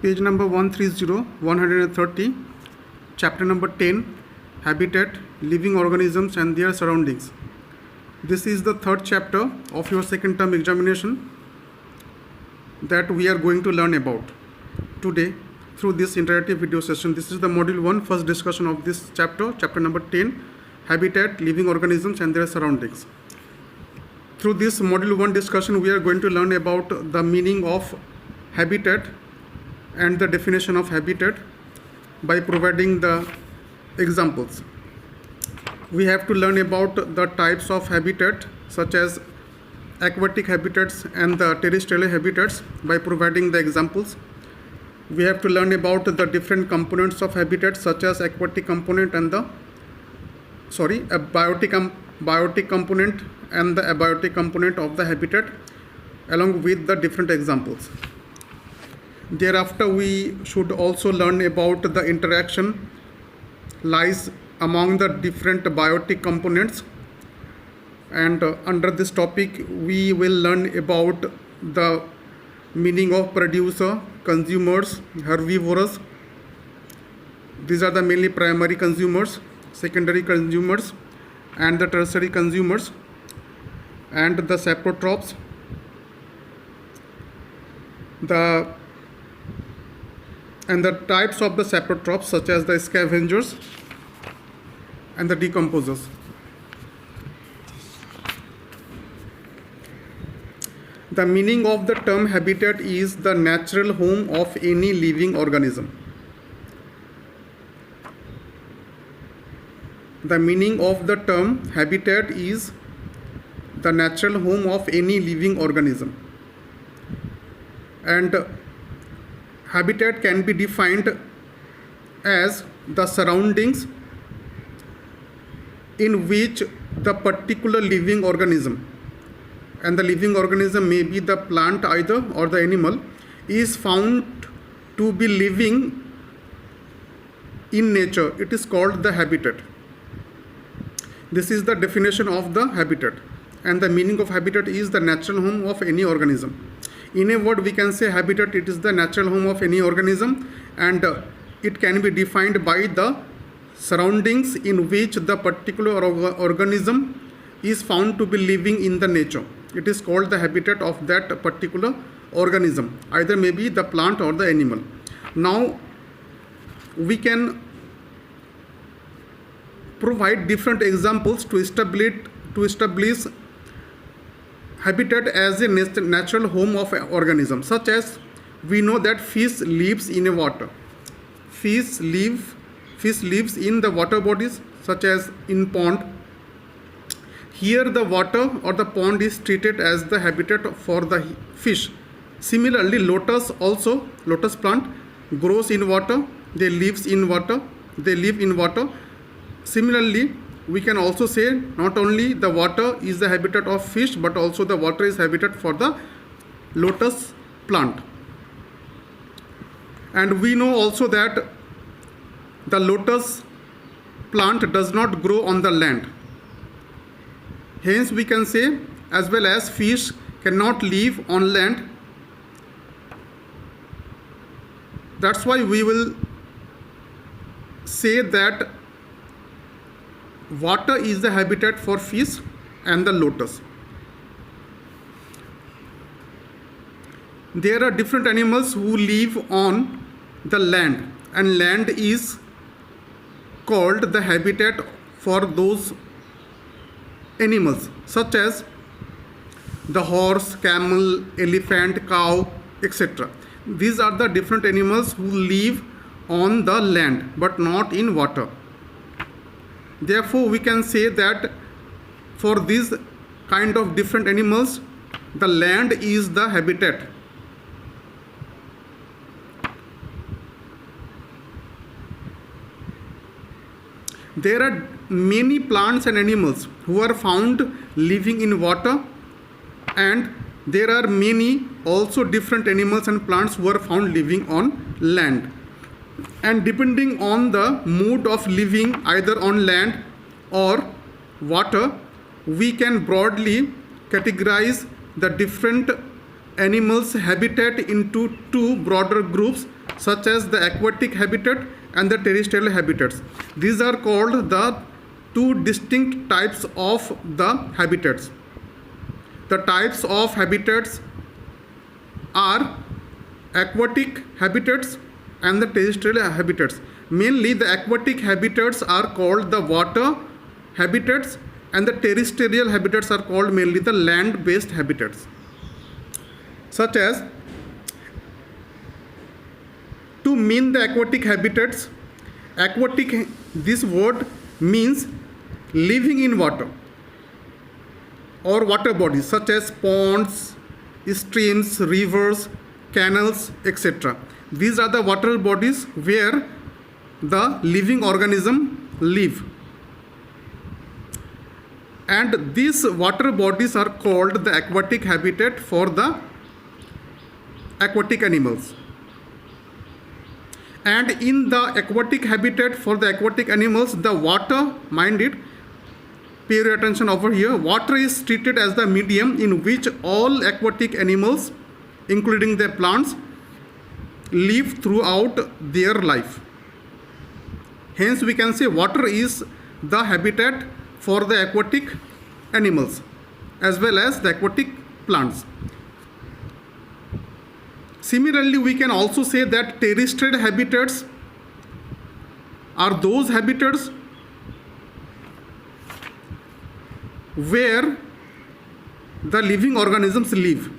Page number 130, 130, chapter number 10, Habitat, Living Organisms and Their Surroundings. This is the third chapter of your second term examination that we are going to learn about today through this interactive video session. This is the module 1, first discussion of this chapter, chapter number 10, Habitat, Living Organisms and Their Surroundings. Through this module 1 discussion, we are going to learn about the meaning of habitat and the definition of habitat by providing the examples. We have to learn about the types of habitat such as aquatic habitats and the terrestrial habitats by providing the examples. We have to learn about the different components of habitat such as aquatic component and a biotic component and the abiotic component of the habitat along with the different examples. Thereafter, we should also learn about the interaction lies among the different biotic components, and under this topic we will learn about the meaning of producer, consumers, herbivores. These are the mainly primary consumers, secondary consumers and the tertiary consumers, and the saprotrophs, and the types of the saprotrophs such as the scavengers and the decomposers. The meaning of the term habitat is the natural home of any living organism. The meaning of the term habitat is the natural home of any living organism. And habitat can be defined as the surroundings in which the particular living organism, and the living organism may be the plant either or the animal, is found to be living in nature. It is called the habitat. This is the definition of the habitat, and the meaning of habitat is the natural home of any organism. In a word, we can say habitat, it is the natural home of any organism, and it can be defined by the surroundings in which the particular organism is found to be living in the nature. It is called the habitat of that particular organism, either maybe the plant or the animal. Now, we can provide different examples to establish habitat as a natural home of an organism, such as we know that fish lives in a water. Fish lives in the water bodies such as in pond. Here the water or the pond is treated as the habitat for the fish. Similarly, lotus plant grows in water, they live in water. Similarly, we can also say not only the water is the habitat of fish, but also the water is habitat for the lotus plant. And we know also that the lotus plant does not grow on the land. Hence, we can say as well as fish cannot live on land. That's why we will say that water is the habitat for fish and the lotus. There are different animals who live on the land, and land is called the habitat for those animals, such as the horse, camel, elephant, cow, etc. These are the different animals who live on the land but not in water. Therefore, we can say that for these kind of different animals, the land is the habitat. There are many plants and animals who are found living in water, and there are many also different animals and plants who are found living on land. And depending on the mode of living either on land or water, we can broadly categorize the different animals' habitat into two broader groups, such as the aquatic habitat and the terrestrial habitats. These are called the two distinct types of the habitats. The types of habitats are aquatic habitats and the terrestrial habitats. Mainly the aquatic habitats are called the water habitats and the terrestrial habitats are called mainly the land-based habitats. Such as, to mean the aquatic habitats, aquatic, this word means living in water or water bodies such as ponds, streams, rivers, canals, etc. These are the water bodies where the living organism live. And these water bodies are called the aquatic habitat for the aquatic animals. And in the aquatic habitat for the aquatic animals, the water, mind it, pay your attention over here, water is treated as the medium in which all aquatic animals, including the plants, live throughout their life. Hence we can say water is the habitat for the aquatic animals as well as the aquatic plants. Similarly, we can also say that terrestrial habitats are those habitats where the living organisms live.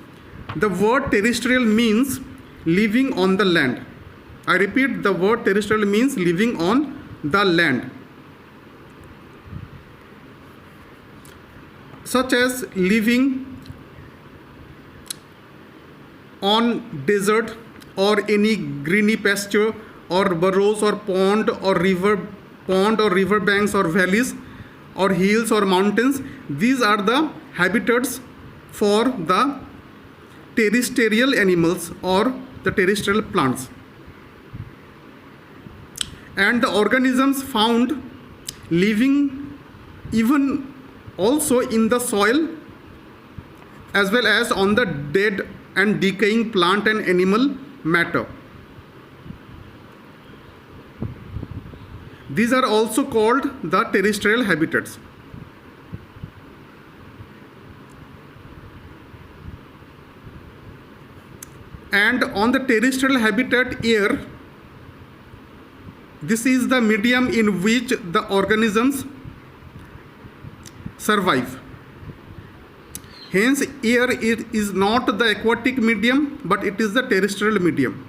The word terrestrial means living on the land. I repeat, the word terrestrial means living on the land. Such as living on desert or any greeny pasture or burrows or pond or river banks or valleys or hills or mountains. These are the habitats for the terrestrial animals or the terrestrial plants. And the organisms found living even also in the soil as well as on the dead and decaying plant and animal matter. These are also called the terrestrial habitats. And on the terrestrial habitat, air, this is the medium in which the organisms survive. Hence, air is not the aquatic medium, but it is the terrestrial medium.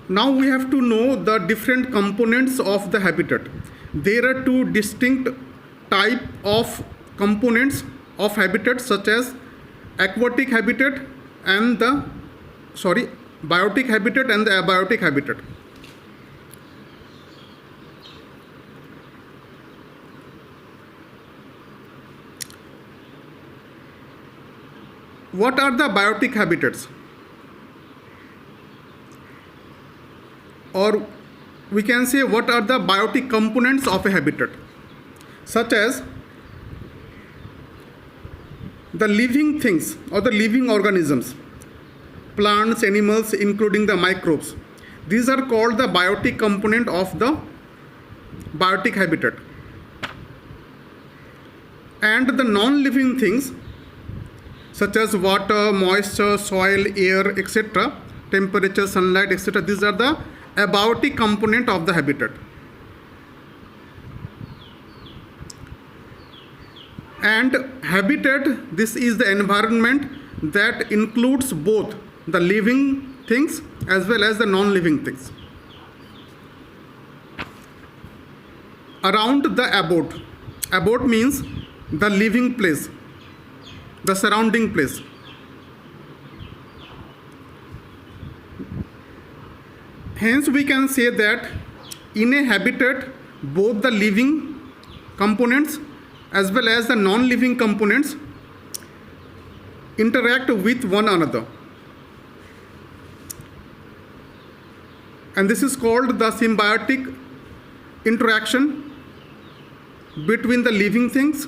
Now we have to know the different components of the habitat. There are two distinct type of components of habitat, such as aquatic habitat and the biotic habitat and the abiotic habitat. What are the biotic habitats? Or we can say what are the biotic components of a habitat, such as the living things or the living organisms, plants, animals, including the microbes. These are called the biotic component of the biotic habitat. And the non-living things such as water, moisture, soil, air, etc., temperature, sunlight, etc., these are the abiotic component of the habitat. And habitat, this is the environment that includes both the living things as well as the non-living things. Around the abode. Abode means the living place, the surrounding place. Hence we can say that in a habitat both the living components as well as the non-living components interact with one another. And this is called the symbiotic interaction between the living things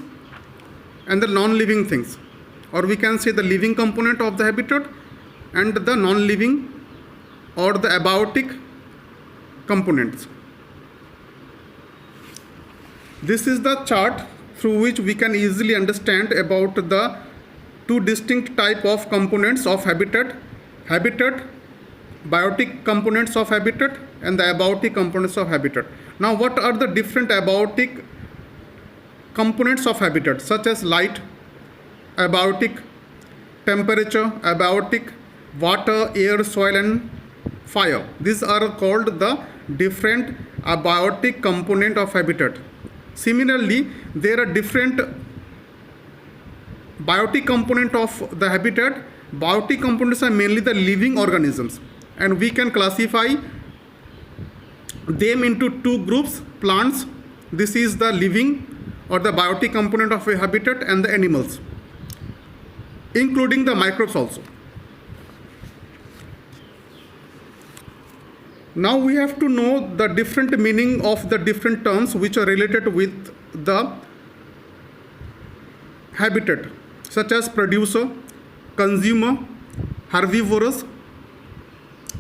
and the non-living things. Or we can say the living component of the habitat and the non-living or the abiotic components. This is the chart through which we can easily understand about the two distinct type of components of habitat, biotic components of habitat and the abiotic components of habitat. Now, what are the different abiotic components of habitat, such as light, abiotic, temperature, abiotic, water, air, soil and fire? These are called the different abiotic component of habitat. Similarly, there are different biotic component of the habitat. Biotic components are mainly the living organisms, and we can classify them into two groups: plants, this is the living or the biotic component of a habitat, and the animals, including the microbes also. Now we have to know the different meaning of the different terms which are related with the habitat, such as producer, consumer, herbivorous,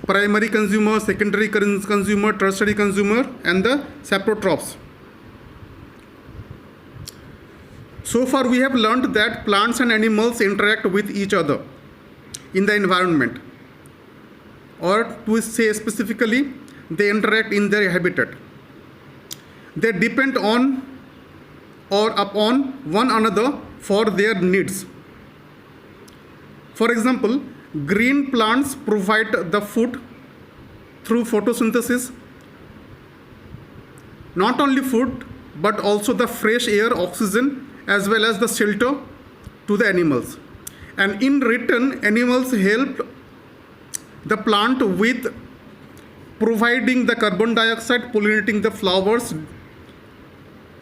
primary consumer, secondary consumer, tertiary consumer, and the saprotrophs. So far we have learned that plants and animals interact with each other in the environment, or to say specifically, they interact in their habitat. They depend on or upon one another for their needs. For example, green plants provide the food through photosynthesis. Not only food, but also the fresh air, oxygen, as well as the shelter to the animals. And in return, animals help the plant with providing the carbon dioxide, pollinating the flowers,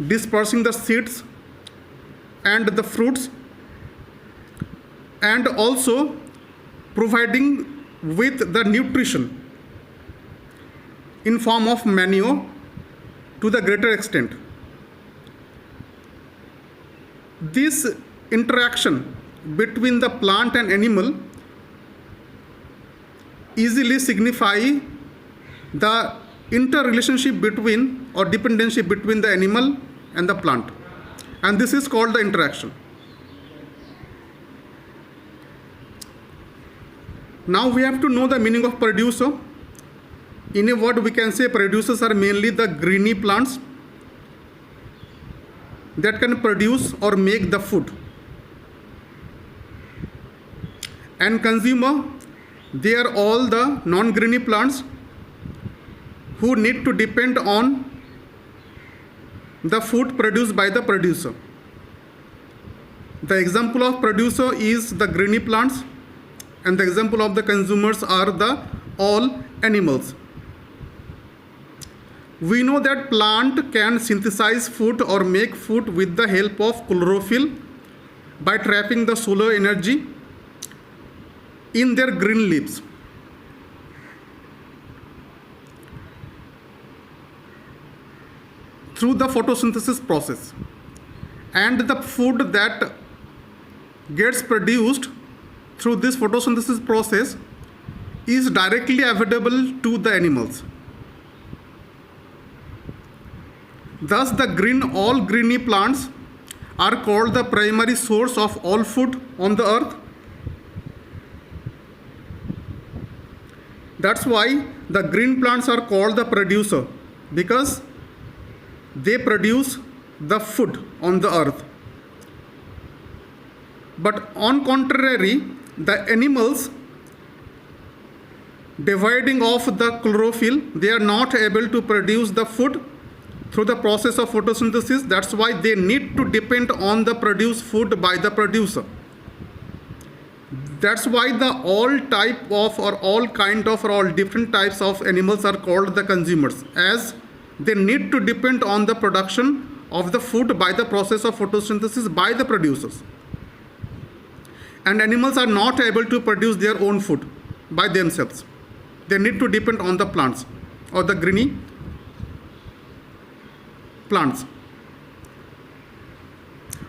dispersing the seeds and the fruits, and also providing with the nutrition in form of manure to the greater extent. This interaction between the plant and animal easily signify the interrelationship between or dependency between the animal and the plant, and this is called the interaction. Now we have to know the meaning of producer. In a word, we can say producers are mainly the greeny plants that can produce or make the food. And consumer, they are all the non-greeny plants who need to depend on the food produced by the producer. The example of producer is the greeny plants, and the example of the consumers are the all animals. We know that plant can synthesize food or make food with the help of chlorophyll by trapping the solar energy in their green leaves. Through the photosynthesis process, and the food that gets produced through this photosynthesis process is directly available to the animals. Thus, the all greeny plants are called the primary source of all food on the earth. That's why the green plants are called the producer, because they produce the food on the earth. But on contrary, the animals dividing off the chlorophyll, they are not able to produce the food through the process of photosynthesis. That's why they need to depend on the produced food by the producer. That's why the all type of or all kind of or all different types of animals are called the consumers, as they need to depend on the production of the food by the process of photosynthesis by the producers. And animals are not able to produce their own food by themselves. They need to depend on the plants or the greeny plants.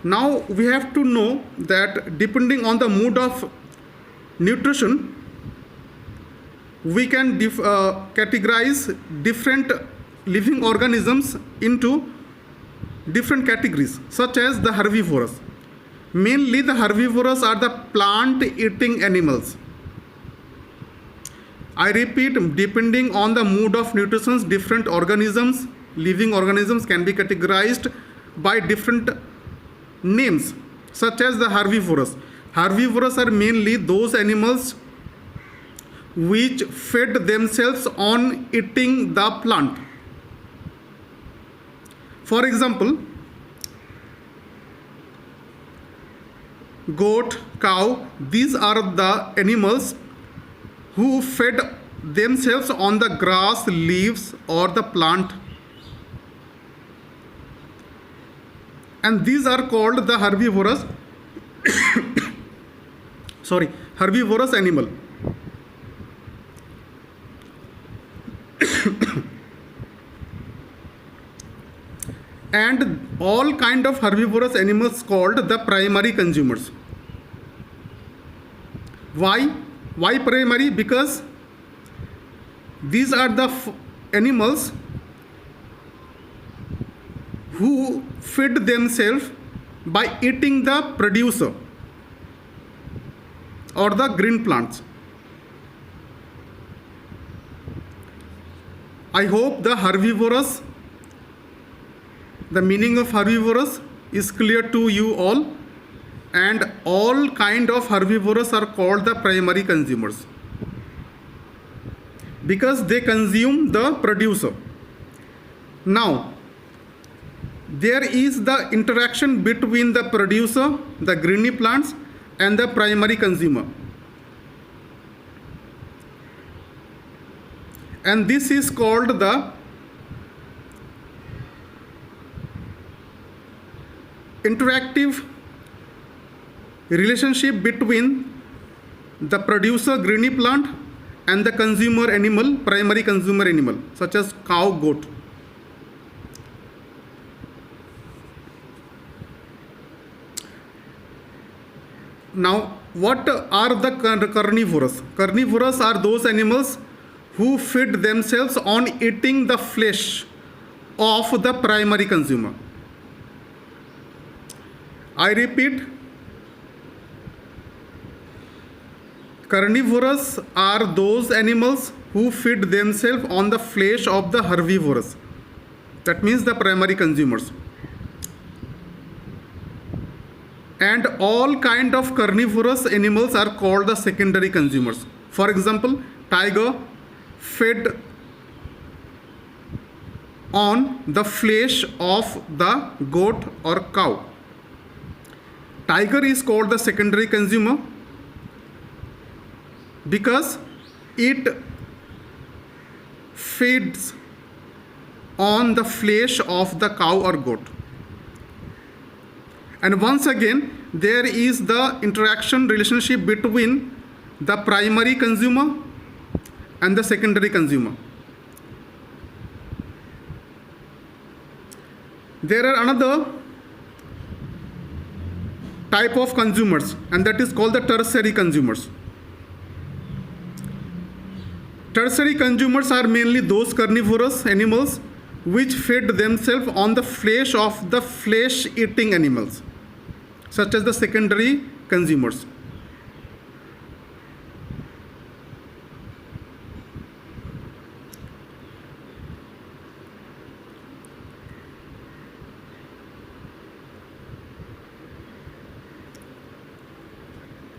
Now we have to know that depending on the mode of nutrition, we can categorize different living organisms into different categories, such as the herbivorous. Mainly the herbivorous are the plant-eating animals. I repeat, depending on the mode of nutrition, different organisms, living organisms can be categorized by different names, such as the herbivorous. Herbivorous are mainly those animals which fed themselves on eating the plant. For example, goat, cow, these are the animals who fed themselves on the grass, leaves, or the plant. And these are called the herbivorous herbivorous animal. And all kind of herbivorous animals called the primary consumers. Why primary? Because these are the animals who feed themselves by eating the producer or the green plants. I hope the meaning of herbivorous is clear to you all, and all kind of herbivorous are called the primary consumers because they consume the producer. Now, there is the interaction between the producer, the greeny plants, and the primary consumer. And this is called the interactive relationship between the producer, greeny plant, and the consumer animal, primary consumer animal, such as cow, goat. Now, what are the carnivorous? Carnivorous are those animals who feed themselves on eating the flesh of the primary consumer. I repeat, carnivorous are those animals who feed themselves on the flesh of the herbivorous. That means the primary consumers. And all kind of carnivorous animals are called the secondary consumers. For example, tiger fed on the flesh of the goat or cow. Tiger is called the secondary consumer because it feeds on the flesh of the cow or goat. And once again, there is the interaction relationship between the primary consumer and the secondary consumer. There are another type of consumers, and that is called the tertiary consumers. Tertiary consumers are mainly those carnivorous animals which feed themselves on the flesh of the flesh-eating animals, such as the secondary consumers.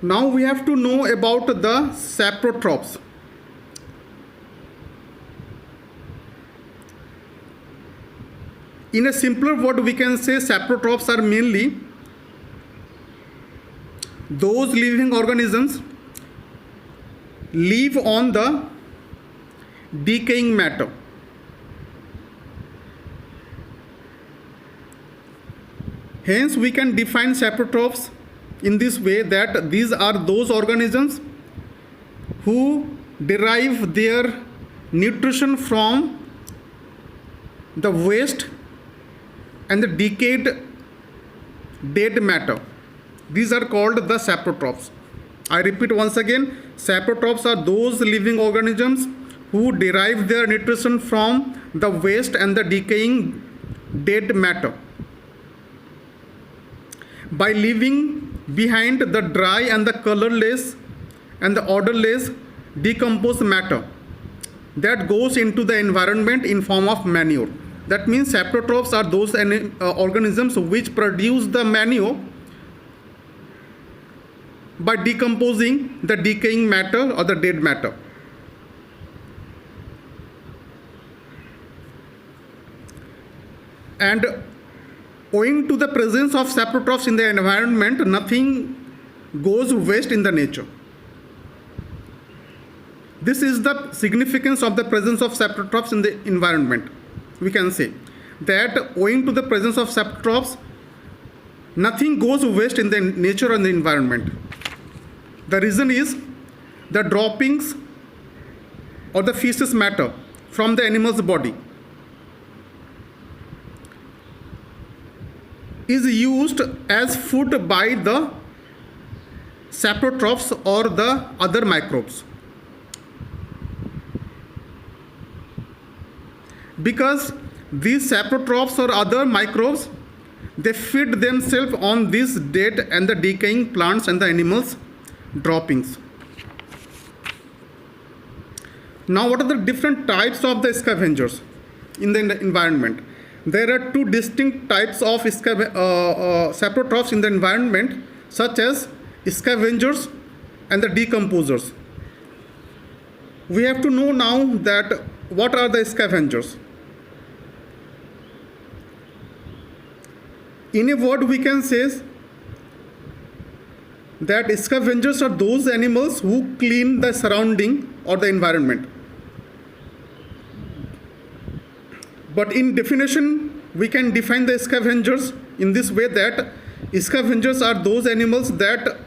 Now we have to know about the saprotrophs. In a simpler word, we can say saprotrophs are mainly those living organisms live on the decaying matter. Hence, we can define saprotrophs in this way, that these are those organisms who derive their nutrition from the waste and the decayed dead matter. These are called the saprotrophs. I repeat once again, saprotrophs are those living organisms who derive their nutrition from the waste and the decaying dead matter by leaving behind the dry and the colorless and the odorless decomposed matter that goes into the environment in form of manure. That means saprotrophs are those organisms which produce the manure by decomposing the decaying matter or the dead matter. And owing to the presence of saprotrophs in the environment, nothing goes waste in the nature. This is the significance of the presence of saprotrophs in the environment. We can say that owing to the presence of saprotrophs, nothing goes waste in the nature and the environment. The reason is the droppings or the feces matter from the animal's body is used as food by the saprotrophs or the other microbes. Because these saprotrophs or other microbes, they feed themselves on these dead and the decaying plants and the animals' droppings. Now, what are the different types of the scavengers in the environment? There are two distinct types of saprotrophs in the environment, such as scavengers and the decomposers. We have to know now that what are the scavengers. In a word, we can say that scavengers are those animals who clean the surrounding or the environment. But in definition, we can define the scavengers in this way, that scavengers are those animals that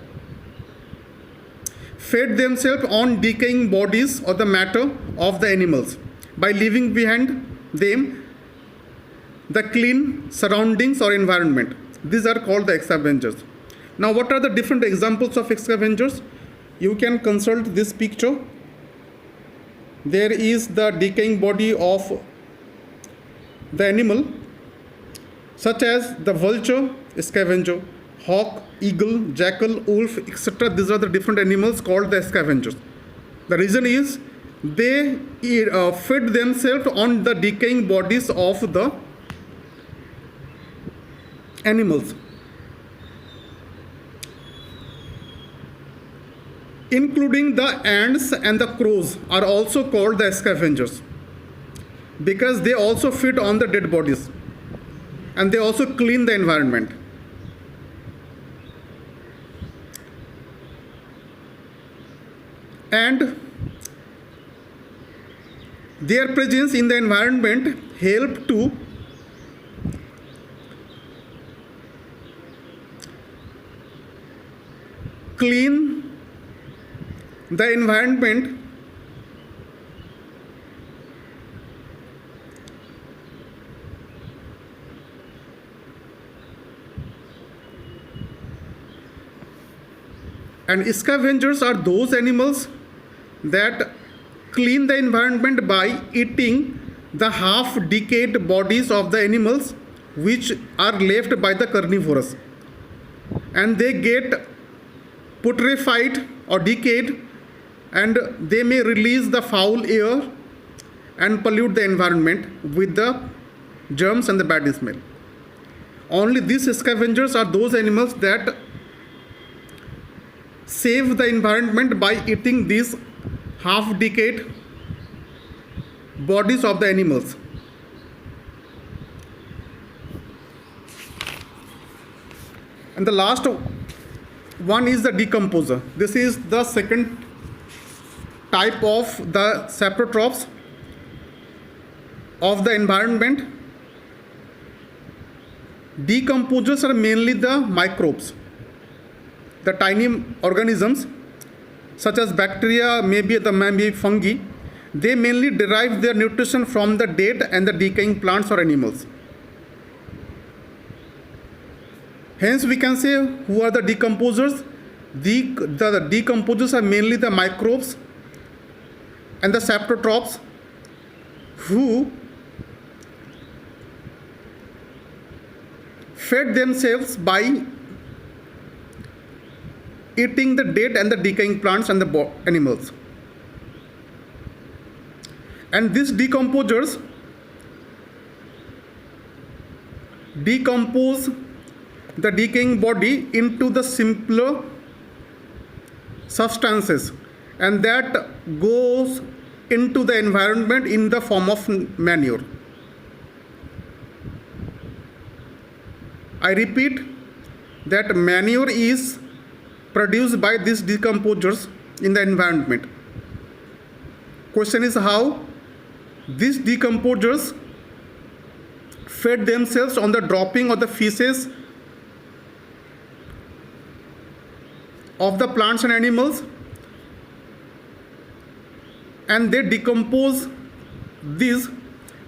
feed themselves on decaying bodies or the matter of the animals by leaving behind them the clean surroundings or environment. These are called the scavengers. Now, what are the different examples of scavengers? You can consult this picture. There is the decaying body of the animal, such as the vulture, scavenger, hawk, eagle, jackal, wolf, etc. These are the different animals called the scavengers. The reason is they feed themselves on the decaying bodies of the animals. Including the ants and the crows are also called the scavengers, because they also feed on the dead bodies and they also clean the environment. And their presence in the environment help to clean the environment and scavengers are those animals that clean the environment by eating the half-decayed bodies of the animals which are left by the carnivorous, and they get putrefied or decayed, and they may release the foul air and pollute the environment with the germs and the bad smell. Only these scavengers are those animals that save the environment by eating these half-decayed bodies of the animals. And the last one is the decomposer. This is the second type of the saprotrophs of the environment. Decomposers are mainly the microbes, the tiny organisms such as bacteria, maybe fungi. They mainly derive their nutrition from the dead and the decaying plants or animals. Hence, we can say who are the decomposers? The decomposers are mainly the microbes and the saprotrophs who fed themselves by eating the dead and the decaying plants and the animals. And these decomposers decompose the decaying body into the simpler substances, and that goes into the environment in the form of manure. I repeat that manure is produced by these decomposers in the environment. Question is how these decomposers fed themselves on the dropping of the feces of the plants and animals, and they decompose these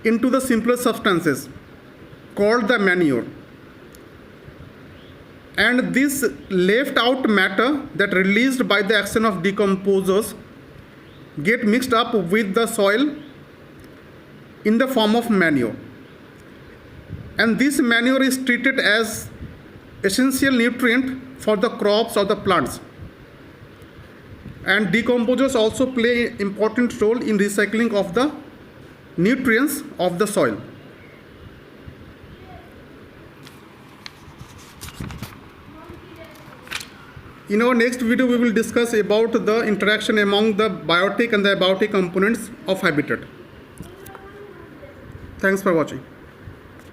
into the simpler substances called the manure. And this left out matter that released by the action of decomposers get mixed up with the soil in the form of manure. And this manure is treated as essential nutrient for the crops or the plants. And decomposers also play an important role in recycling of the nutrients of the soil. In our next video, we will discuss about the interaction among the biotic and the abiotic components of habitat. Thanks for watching.